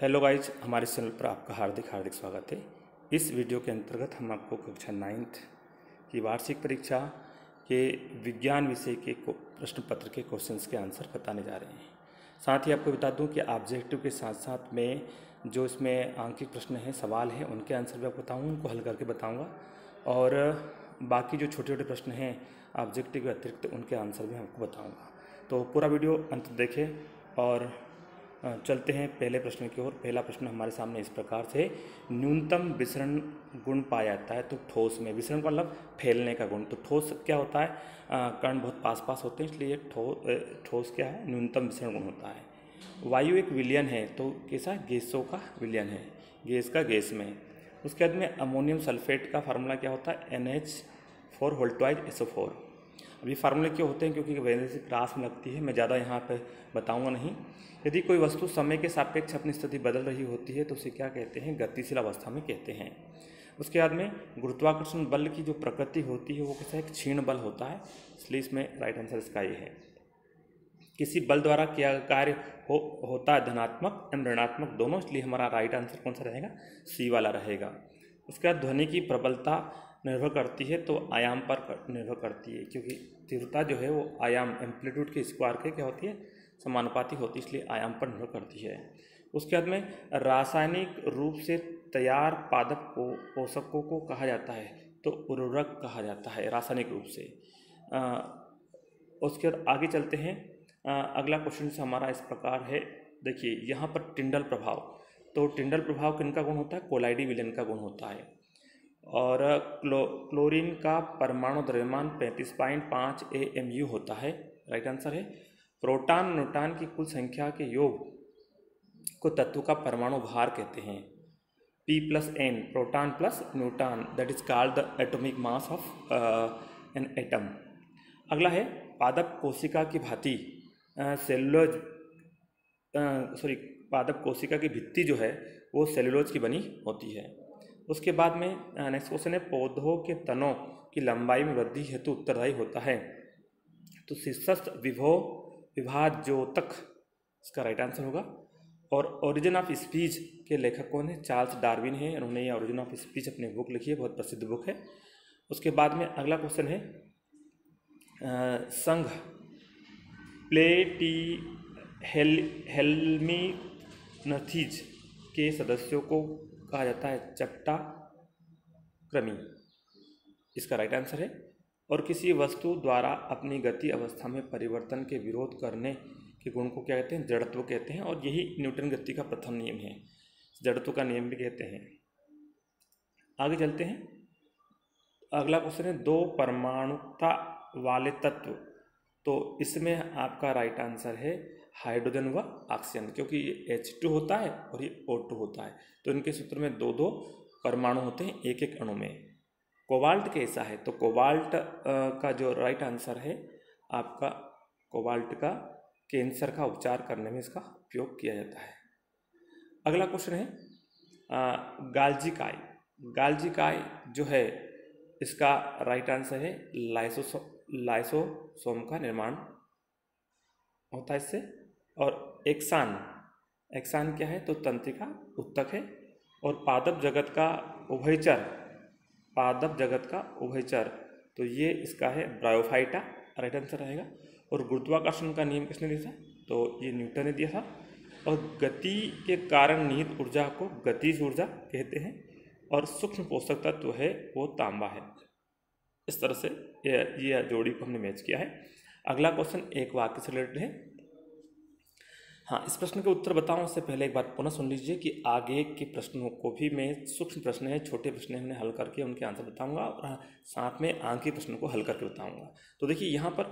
Hello guys, हमारे channel पर आपका हार्दिक स्वागत है। इस वीडियो के अंतर्गत हम आपको कक्षा 9th की वार्षिक परीक्षा के विज्ञान विषय के प्रश्न पत्र के क्वेश्चंस के आंसर बताने जा रहे हैं। साथ ही आपको बता दूं कि ऑब्जेक्टिव के साथ साथ में जो इसमें आंकिक प्रश्न हैं, सवाल हैं, उनके आंसर भी आपको बताऊँगा, उनको हल करके बताऊँगा। और बाकी जो छोटे छोटे प्रश्न हैं ऑब्जेक्टिव के अतिरिक्त, उनके आंसर भी आपको बताऊँगा। तो पूरा वीडियो अंत देखें और चलते हैं पहले प्रश्न की ओर। पहला प्रश्न हमारे सामने इस प्रकार से, न्यूनतम विसरण गुण पाया जाता है तो ठोस में। विसरण का मतलब फैलने का गुण। तो ठोस क्या होता है, कण बहुत पास पास होते हैं, इसलिए ठोस क्या है, न्यूनतम विसरण गुण होता है। वायु एक विलयन है तो कैसा, गैसों का विलयन है, गैस का गैस में। उसके बाद में अमोनियम सल्फेट का फार्मूला क्या होता है, NH4 = अब ये फार्मूले क्यों होते हैं, क्योंकि वैसे से क्लास में लगती है, मैं ज़्यादा यहाँ पे बताऊँगा नहीं। यदि कोई वस्तु समय के सापेक्ष अपनी स्थिति बदल रही होती है तो उसे क्या कहते हैं, गतिशील अवस्था में कहते हैं। उसके बाद में गुरुत्वाकर्षण बल की जो प्रकृति होती है वो कैसा एक क्षीण बल होता है, इसलिए इसमें राइट आंसर इसका ये है। किसी बल द्वारा किया कार्य होता है धनात्मक एवं ऋणात्मक दोनों, इसलिए हमारा राइट आंसर कौन सा रहेगा, सी वाला रहेगा। उसके बाद ध्वनि की प्रबलता निर्भर करती है तो आयाम पर निर्भर करती है, क्योंकि तीव्रता जो है वो आयाम एम्पलीट्यूड के स्क्वायर के क्या होती है, समानुपाती होती है, इसलिए आयाम पर निर्भर करती है। उसके बाद में रासायनिक रूप से तैयार पादप पोषकों को कहा जाता है तो उर्वरक कहा जाता है, रासायनिक रूप से। उसके बाद आगे चलते हैं। अगला क्वेश्चन से हमारा इस प्रकार है, देखिए यहाँ पर टिंडल प्रभाव। तो टिंडल प्रभाव किनका गुण होता है, कोलाइडी विलयन का गुण होता है। और क्लोरीन का परमाणु द्रव्यमान 35.5 AMU होता है, राइट आंसर है। प्रोटॉन न्यूट्रॉन की कुल संख्या के योग को तत्व का परमाणु भार कहते हैं, P+N, proton plus neutron, that is called the atomic mass of an atom. अगला है, पादप कोशिका की भांति पादप कोशिका की भित्ति जो है वो सेलुलोज की बनी होती है। उसके बाद में नेक्स्ट क्वेश्चन है, पौधों के तनों की लंबाई में वृद्धि हेतु उत्तरदायी होता है तो शीर्षस्थ विभाजोतक इसका राइट आंसर होगा। और ओरिजिन ऑफ स्पीच के लेखक कौन है, चार्ल्स डार्विन है, उन्होंने ये ओरिजिन ऑफ स्पीच अपनी बुक लिखी है, बहुत प्रसिद्ध बुक है। उसके बाद में अगला क्वेश्चन है, संघ प्लेटिहेल्मिनथीज के सदस्यों को कहा जाता है चट्टा क्रमी, इसका राइट आंसर है। और किसी वस्तु द्वारा अपनी गति अवस्था में परिवर्तन के विरोध करने के गुण को क्या कहते हैं, जड़त्व कहते हैं। और यही न्यूटन गति का प्रथम नियम है, जड़त्व का नियम भी कहते हैं। आगे चलते हैं। अगला क्वेश्चन है, दो परमाणुता वाले तत्व। तो इसमें आपका राइट आंसर है हाइड्रोजन व ऑक्सीजन, क्योंकि ये H2 होता है और ये O2 होता है, तो इनके सूत्र में दो दो परमाणु होते हैं एक एक अणु में। कोबाल्ट कैसा है, तो कोबाल्ट का जो राइट आंसर है आपका, कोबाल्ट का कैंसर का उपचार करने में इसका उपयोग किया जाता है। अगला क्वेश्चन है, गाल्जिकाय जो है इसका राइट आंसर है लाइसोसोम का निर्माण होता है इससे। और एक्सान क्या है, तो तंत्रिका उत्तक है। और पादप जगत का उभयचर, तो ये इसका है ब्रायोफाइटा, राइट आंसर रहेगा। और गुरुत्वाकर्षण का नियम किसने दिया था, तो ये न्यूटन ने दिया था। और गति के कारण निहित ऊर्जा को गतिज ऊर्जा कहते हैं। और सूक्ष्म पोषक तत्व है वो तांबा है। इस तरह से ये जोड़ी को हमने मैच किया है। अगला क्वेश्चन एक वाक्य से रिलेटेड है। हाँ, इस प्रश्न के उत्तर बताऊं उससे पहले एक बात पुनः सुन लीजिए कि आगे के प्रश्नों को भी मैं, सूक्ष्म प्रश्न है, छोटे प्रश्न हमने हल करके उनके आंसर बताऊंगा और साथ में आंकिक प्रश्नों को हल करके बताऊंगा। तो देखिए यहाँ पर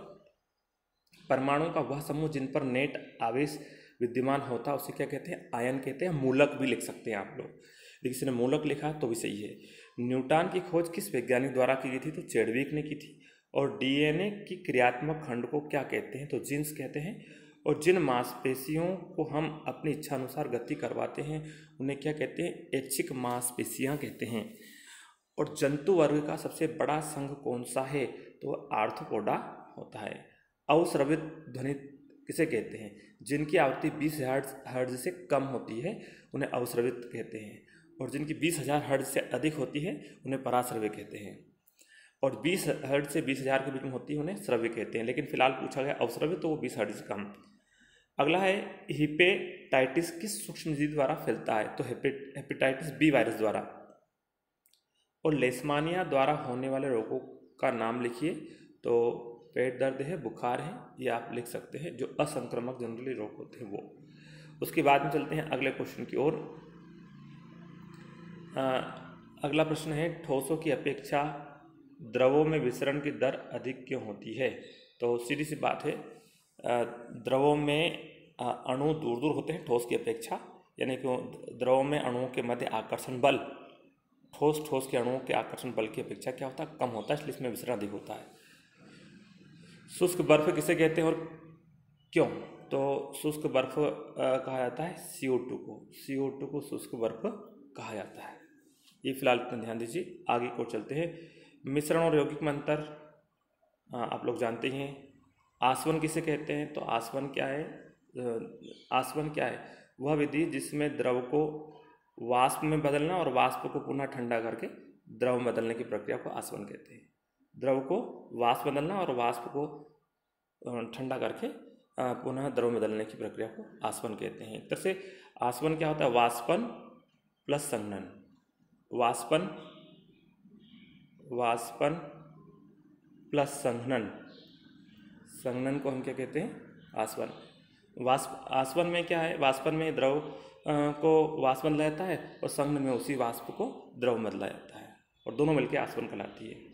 परमाणु का वह समूह जिन पर नेट आवेश विद्यमान होता है उसे क्या कहते हैं, आयन कहते हैं। मूलक भी लिख सकते हैं आप लोग, लेकिन किसी ने मूलक लिखा तो भी सही है। न्यूटन की खोज किस वैज्ञानिक द्वारा की गई थी, तो चैडविक ने की थी। और डीएनए की क्रियात्मक खंड को क्या कहते हैं, तो जीन्स कहते हैं। और जिन मांसपेशियों को हम अपनी इच्छा अनुसार गति करवाते हैं उन्हें क्या कहते हैं, ऐच्छिक मांसपेशियां कहते हैं। और जंतु वर्ग का सबसे बड़ा संघ कौन सा है, तो आर्थ्रोपोडा होता है। अवस्रवित ध्वनि किसे कहते हैं? जिनकी आवृत्ति 20 हर्ट्ज से कम होती है उन्हें अवस्रवित कहते हैं, और जिनकी 20,000 हर्ट्ज से अधिक होती है उन्हें पराश्रव्य कहते हैं, और 20 हर्ट्ज से 20,000 के बीच में होती है उन्हें श्रव्य कहते हैं। लेकिन फिलहाल पूछा गया अवस्रव्य, तो वो 20 हर्ट्ज से कम। अगला है हेपेटाइटिस किस सूक्ष्मजीवी द्वारा फैलता है? तो हेपेटाइटिस बी वायरस द्वारा। और लेशमानिया द्वारा होने वाले रोगों का नाम लिखिए। तो पेट दर्द है, बुखार है, ये आप लिख सकते हैं, जो असंक्रामक जनरली रोग होते हैं वो। उसके बाद में चलते हैं अगले क्वेश्चन की ओर। अगला प्रश्न है, ठोसों की अपेक्षा द्रवों में विसरण की दर अधिक क्यों होती है? तो सीधी सी बात है, द्रवों में अणु दूर दूर होते हैं ठोस की अपेक्षा, यानी कि द्रवों में अणुओं के मध्य आकर्षण बल ठोस के अणुओं के आकर्षण बल की अपेक्षा क्या होता है? कम होता है, इसलिए इसमें विसरण अधिक होता है। शुष्क बर्फ किसे कहते हैं और क्यों? तो शुष्क बर्फ कहा जाता है CO2 को। CO2 को शुष्क बर्फ कहा जाता है। ये फिलहाल इतना ध्यान दीजिए। आगे को चलते हैं। मिश्रण और यौगिक में अंतर आप लोग जानते ही हैं। आसवन किसे कहते हैं? तो आसवन क्या है? आसवन क्या है? वह विधि जिसमें द्रव को वाष्प में बदलना और वाष्प को पुनः ठंडा करके द्रव में बदलने की प्रक्रिया को आसवन कहते हैं। द्रव को वाष्प बदलना और वाष्प को ठंडा करके पुनः द्रव में बदलने की प्रक्रिया को आसवन कहते हैं। एक तरह से आसवन क्या होता है? वाष्पन प्लस संघनन। वाष्पन प्लस संघनन। संघनन को हम क्या कहते हैं? आसवन। आसवन में क्या है? वाष्पन में द्रव को वाष्प बदला जाता है और संघनन में उसी वाष्प को द्रव में बदला जाता है, और दोनों मिलकर आसवन कहलाती है।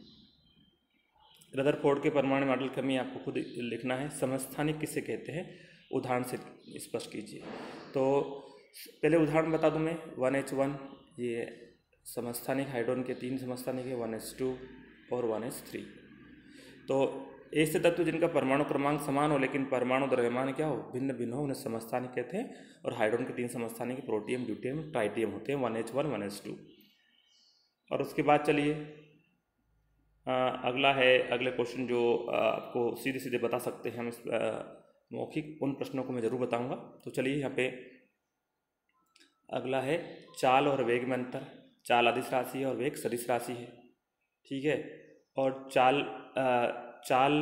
रदरफोर्ड के परमाणु मॉडल का हमें आपको खुद लिखना है। समस्थानिक किसे कहते हैं? उदाहरण से स्पष्ट कीजिए। तो पहले उदाहरण बता दूं मैं। 1H1 ये समस्थानिक हाइड्रोजन के 3 समस्थानिक है, 1H2 और 1H3। तो ऐसे तत्व जिनका परमाणु क्रमांक समान हो लेकिन परमाणु द्रव्यमान क्या हो? भिन्न भिन्न हो, उन्हें समस्थानिक कहते हैं। और हाइड्रोजन के 3 समस्थानिक प्रोटियम, ड्यूटेरियम, ट्राइटियम होते हैं, 1H1 1H2। और उसके बाद चलिए अगला है, अगले क्वेश्चन जो आपको सीधे सीधे बता सकते हैं हम इस मौखिक, उन प्रश्नों को मैं ज़रूर बताऊंगा। तो चलिए यहाँ पे अगला है, चाल और वेग में अंतर। चाल अदिश राशि है और वेग सदिश राशि है, ठीक है। और चाल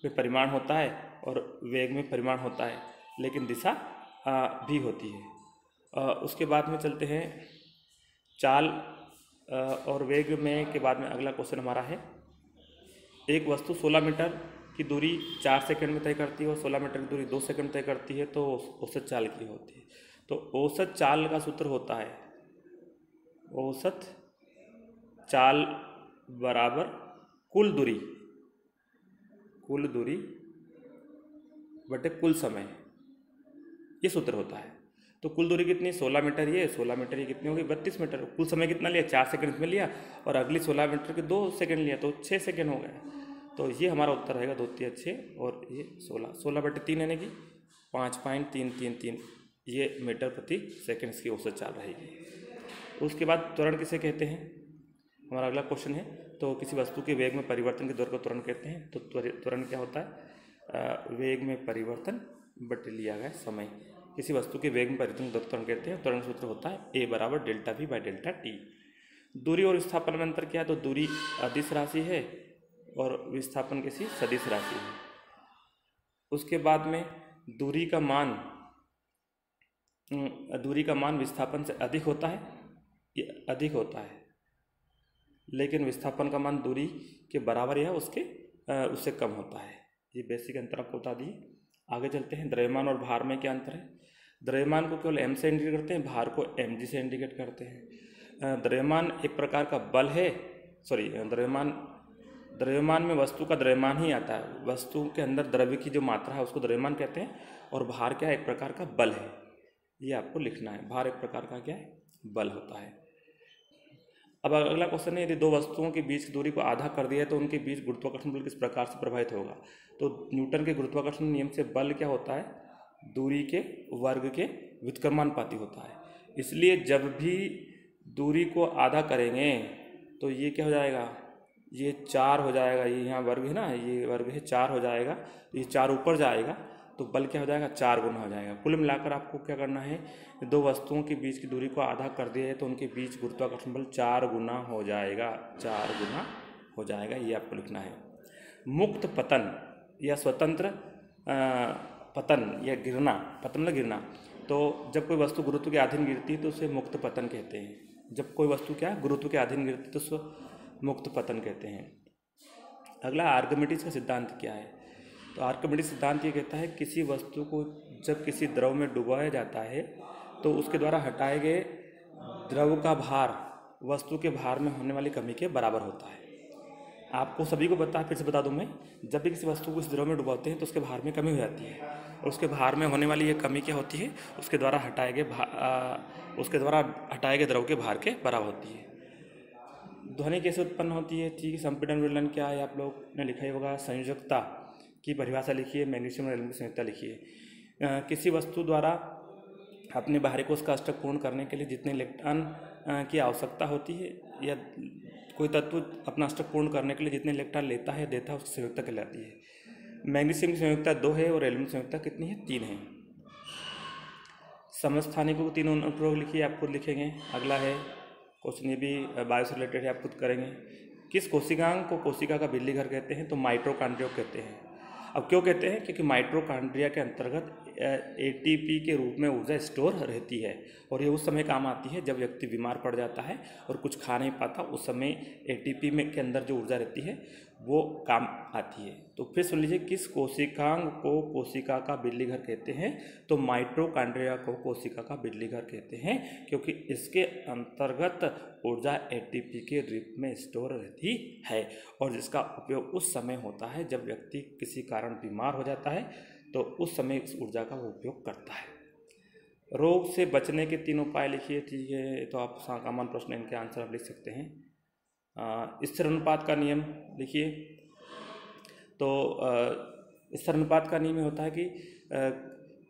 में परिमाण होता है और वेग में परिमाण होता है, लेकिन दिशा भी होती है। उसके बाद में चलते हैं चाल और वेग में के बाद में अगला क्वेश्चन हमारा है, एक वस्तु 16 मीटर की दूरी 4 सेकंड में तय करती है और 16 मीटर की दूरी 2 सेकंड तय करती है, तो औसत चाल की होती है। तो औसत चाल का सूत्र होता है, औसत चाल बराबर कुल दूरी बटे कुल समय, ये सूत्र होता है। तो कुल दूरी कितनी? 16 मीटर, ये 16 मीटर, ये कितनी होगी? 32 मीटर। कुल समय कितना लिया? 4 सेकंड में लिया, और अगली 16 मीटर के 2 सेकंड लिया, तो 6 सेकंड हो गया। तो ये हमारा उत्तर रहेगा 2 3 6, और ये 16 बटे 3 यानी कि 5.333 ये मीटर प्रति सेकंड इसकी औसत चाल रहेगी। उसके बाद त्वरण किसे कहते हैं? हमारा अगला क्वेश्चन है। तो किसी वस्तु के वेग में परिवर्तन की दर को त्वरण कहते हैं। तो त्वरण क्या होता है? वेग में परिवर्तन बटे लिया गया समय। किसी वस्तु के वेग में परिवर्तन की दर को त्वरण कहते हैं। त्वरण सूत्र होता है A बराबर delta V by delta T। दूरी और विस्थापन में अंतर क्या है? तो दूरी अदिश राशि है और विस्थापन किसी सदिश राशि है। उसके बाद में दूरी का मान विस्थापन से अधिक होता है, ये अधिक होता है, लेकिन विस्थापन का मान दूरी के बराबर या उससे कम होता है। ये बेसिक अंतर आपको बता दिए। आगे चलते हैं, द्रव्यमान और भार में क्या अंतर है? द्रव्यमान को केवल m से इंडिकेट करते हैं, भार को mg से इंडिकेट करते हैं। द्रव्यमान एक प्रकार का बल है, द्रव्यमान में वस्तु का द्रव्यमान ही आता है। वस्तु के अंदर द्रव्य की जो मात्रा है उसको द्रव्यमान कहते हैं, और भार क्या है? एक प्रकार का बल है, ये आपको लिखना है। भार एक प्रकार का क्या है? बल होता है। अब अगला क्वेश्चन है, यदि दो वस्तुओं के बीच की दूरी को आधा कर दिया तो उनके बीच गुरुत्वाकर्षण बल किस प्रकार से प्रभावित होगा? तो न्यूटन के गुरुत्वाकर्षण नियम से बल क्या होता है? दूरी के वर्ग के व्युत्क्रमानुपाती होता है। इसलिए जब भी दूरी को आधा करेंगे तो ये क्या हो जाएगा? ये 4 हो जाएगा। ये यहाँ वर्ग है ना, ये वर्ग है, 4 हो जाएगा। ये 4 ऊपर जाएगा तो बल क्या हो जाएगा, 4 गुना हो जाएगा। कुल मिलाकर आपको क्या करना है, दो वस्तुओं के बीच की दूरी को आधा कर दिया है तो उनके बीच गुरुत्वाकर्षण बल 4 गुना हो जाएगा, 4 गुना हो जाएगा, ये आपको लिखना है। मुक्त पतन या स्वतंत्र पतन या गिरना, पतन मतलब गिरना, तो जब कोई वस्तु गुरुत्व के अधीन गिरती है तो उसे मुक्त पतन कहते हैं। जब कोई वस्तु क्या गुरुत्व के अधीन गिरती है तो उसे मुक्त पतन कहते हैं। अगला आर्किमिडीज का सिद्धांत क्या है, तो आर्किमिडीज सिद्धांत ये कहता है किसी वस्तु को जब किसी द्रव में डुबाया जाता है तो उसके द्वारा हटाए गए द्रव का भार वस्तु के भार में होने वाली कमी के बराबर होता है। आपको सभी को पता है, फिर से बता दूं मैं, जब भी किसी वस्तु को इस द्रव में डुबाते हैं तो उसके भार में कमी हो जाती है और उसके भार में होने वाली ये कमी क्या होती है, उसके द्वारा हटाए गए द्रव के भार के बराबर होती है। ध्वनि कैसे उत्पन्न होती है, ठीक है, संपीड़न विलयन क्या है आप लोग ने लिखा ही होगा। संयोजकता की परिभाषा लिखिए, मैग्नीशियम और एल्यूमीनियम की संयोजकता लिखिए। किसी वस्तु द्वारा अपने बाहरी कोश का अष्टक पूर्ण करने के लिए जितने इलेक्ट्रॉन की आवश्यकता होती है या कोई तत्व अपना अष्टक पूर्ण करने के लिए जितने इलेक्ट्रॉन लेता है देता है उसकी संयोजकता कहलाती है। मैग्नीशियम की संयोजकता 2 है और एल्यूमीनियम की संयोजकता कितनी है, 3 है। समस्थानिकों को 3 अनुप्रयोग लिखिए, आप खुद लिखेंगे। अगला है क्वेश्चन, ये भी बायो से रिलेटेड है, आप खुद करेंगे। किस कोशिकांग को कोशिका का बिल्ली घर कहते हैं, तो माइटोकॉन्ड्रिया कहते हैं। अब क्यों कहते हैं, क्योंकि माइटोकॉन्ड्रिया के अंतर्गत एटीपी के रूप में ऊर्जा स्टोर रहती है और ये उस समय काम आती है जब व्यक्ति बीमार पड़ जाता है और कुछ खा नहीं पाता, उस समय एटीपी में के अंदर जो ऊर्जा रहती है वो काम आती है। तो फिर सुन लीजिए, किस कोशिकांग को कोशिका का बिल्ली घर कहते हैं, तो माइटोकॉन्ड्रिया को कोशिका का बिल्ली घर कहते हैं क्योंकि इसके अंतर्गत ऊर्जा एटीपी के रूप में स्टोर रहती है और जिसका उपयोग उस समय होता है जब व्यक्ति किसी कारण बीमार हो जाता है तो उस समय इस ऊर्जा का वो उपयोग करता है। रोग से बचने के 3 उपाय लिखिए, ठीक है, तो आप कॉमन प्रश्न इनके आंसर आप लिख सकते हैं। स्थिर अनुपात का नियम लिखिए, तो स्थिर अनुपात का नियम होता है कि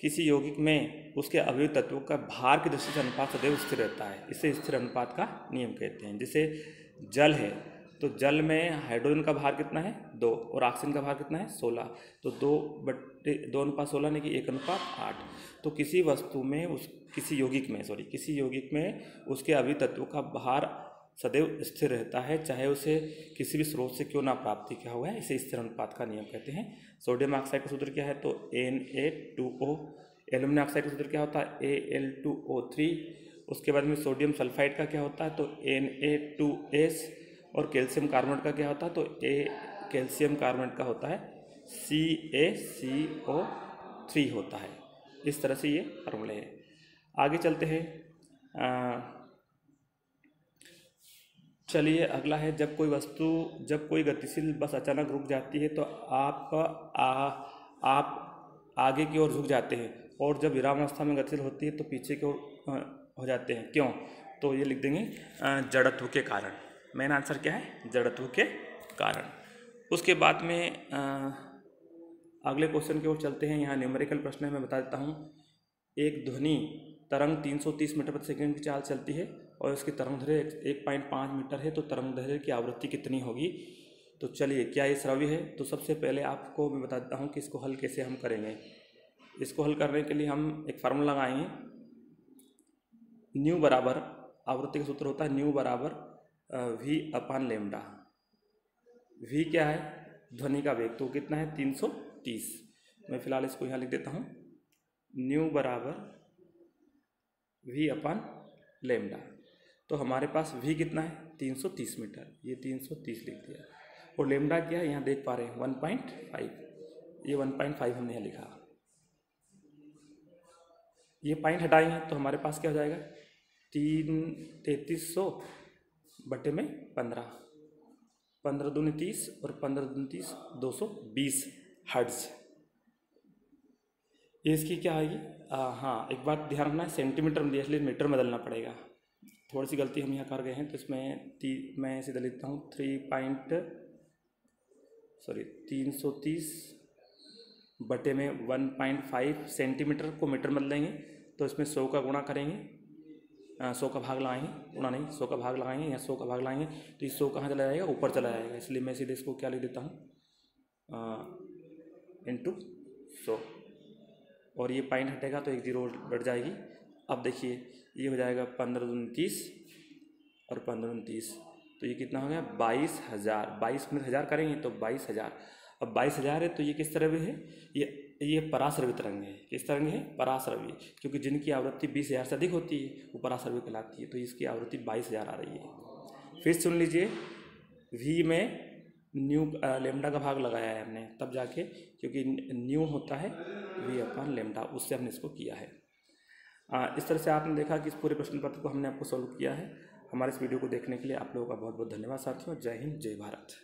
किसी यौगिक में उसके अवयवी तत्वों का भार की दृष्टि से अनुपात सदैव स्थिर रहता है, इसे स्थिर अनुपात का नियम कहते हैं। जैसे जल है तो जल में हाइड्रोजन का भार कितना है, 2 और ऑक्सीजन का भार कितना है, 16, तो 2:16 यानी कि 1:8। तो किसी वस्तु में किसी यौगिक में उसके अवयवी तत्वों का भार सदैव स्थिर रहता है, चाहे उसे किसी भी स्रोत से क्यों ना प्राप्ति क्या हुआ है, इसे स्थिर अनुपात का नियम कहते हैं। सोडियम ऑक्साइड का सूत्र क्या है, तो Na2O। एल्यूमिनियम ऑक्साइड का सूत्र क्या होता है, Al2O3। उसके बाद में सोडियम सल्फाइड का क्या होता है, तो Na2S। और कैल्शियम कार्बोनेट का क्या होता है, तो कैल्शियम कार्बोनेट का होता है CaCO3 होता है। इस तरह से ये फॉर्मूले हैं। आगे चलते हैं, चलिए अगला है, जब कोई गतिशील बस अचानक रुक जाती है तो आप आगे की ओर झुक जाते हैं और जब विरामावस्था में गतिशील होती है तो पीछे की ओर हो जाते हैं, क्यों, तो ये लिख देंगे जड़त्व के कारण। मेन आंसर क्या है, जड़त्व के कारण। उसके बाद में अगले क्वेश्चन की ओर चलते हैं। यहाँ न्यूमेरिकल प्रश्न है, मैं बता देता हूँ। एक ध्वनि तरंग 330 मीटर प्रति सेकंड की चाल चलती है और इसकी तरंगदैर्घ्य 1.5 मीटर है, तो तरंगदैर्घ्य की आवृत्ति कितनी होगी। तो चलिए, क्या ये श्रव्य है, तो सबसे पहले आपको मैं बताता हूँ कि इसको हल कैसे हम करेंगे। इसको हल करने के लिए हम एक फार्मूला लगाएंगे, न्यू बराबर, आवृत्ति का सूत्र होता है न्यू बराबर V/λ। V क्या है, ध्वनि का वेग, तो कितना है 330। मैं फिलहाल इसको यहाँ लिख देता हूँ, न्यू बराबर V/λ। तो हमारे पास V कितना है 330 मीटर, ये 330 लिख दिया और लेमडा क्या है यहाँ देख पा रहे हैं 1.5, ये 1.5 हमने यहाँ लिखा। ये पॉइंट हटाएंगे तो हमारे पास क्या हो जाएगा 3300 बटे में 15, 15 दूनी 30 और 15 दूनी 30, 220 हर्ट्ज। ये इसकी क्या आएगी, हाँ एक बात ध्यान रखना है, सेंटीमीटर में दिया इसलिए मीटर में बदलना पड़ेगा। थोड़ी सी गलती हम यहाँ कर गए हैं, तो इसमें मैं सीधा लिखता हूँ 330 बटे में 1.5 सेंटीमीटर को मीटर में बदलेंगे, तो इसमें 100 का गुणा करेंगे, 100 का भाग लगाएंगे, गुणा नहीं 100 का भाग लगाएंगे, या 100 का भाग लगाएंगे तो ये 100 कहाँ चला जाएगा, ऊपर चला जाएगा, इसलिए मैं सीधे इसको क्या लिख देता हूँ × 100। और ये पॉइंट हटेगा तो 1 0 बढ़ जाएगी। अब देखिए ये हो जाएगा 15 दूनी 30 और 15 दूनी 30, तो ये कितना हो गया 22,000। 22 में 1000 करेंगे तो 22,000। अब 22,000 है तो ये किस तरह है, ये पराश्रवी तरंग है। किस तरंग है? पराश्रवी, क्योंकि जिनकी आवृत्ति 20,000 से अधिक होती है वो पराश्रवी कहलाती है। तो इसकी आवृत्ति 22,000 आ रही है। फिर सुन लीजिए, वी में न्यू लेमडा का भाग लगाया है हमने, तब जाके, क्योंकि न्यू होता है वी अपॉन लेमडा, उससे हमने इसको किया है। इस तरह से आपने देखा कि इस पूरे प्रश्न पत्र को हमने आपको सॉल्व किया है। हमारे इस वीडियो को देखने के लिए आप लोगों का बहुत बहुत धन्यवाद साथियों। जय हिंद, जय भारत।